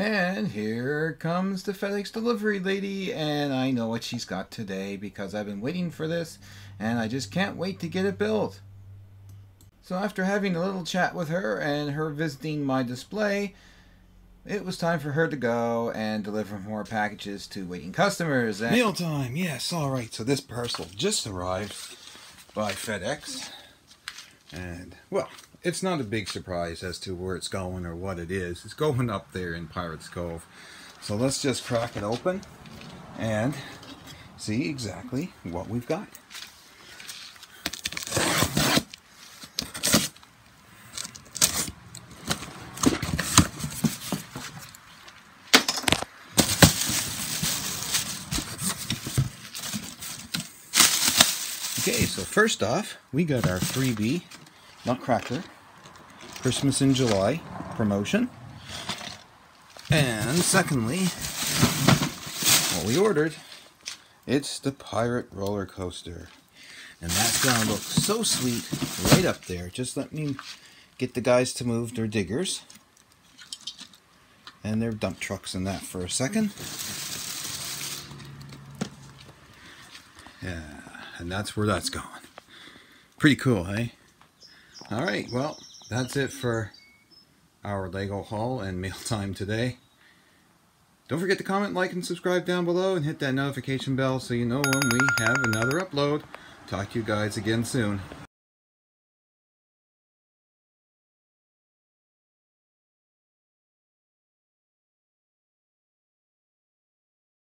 And here comes the FedEx delivery lady, and I know what she's got today because I've been waiting for this, and I just can't wait to get it built. So after having a little chat with her and her visiting my display, it was time for her to go and deliver more packages to waiting customers. And Meal time, yes, alright. So this parcel just arrived by FedEx. And, well, it's not a big surprise as to where it's going or what it is. It's going up there in Pirates Cove. So let's just crack it open and see exactly what we've got. Okay, so first off, we got our freebie Nutcracker Christmas in July promotion. And secondly, what we ordered, it's the Pirate Roller Coaster. And that's going to look so sweet right up there. Just let me get the guys to move their diggers and their dump trucks and that for a second. Yeah. And that's where that's going. Pretty cool, hey? Alright, well, that's it for our Lego haul and meal time today. Don't forget to comment, like, and subscribe down below, and hit that notification bell so you know when we have another upload. Talk to you guys again soon.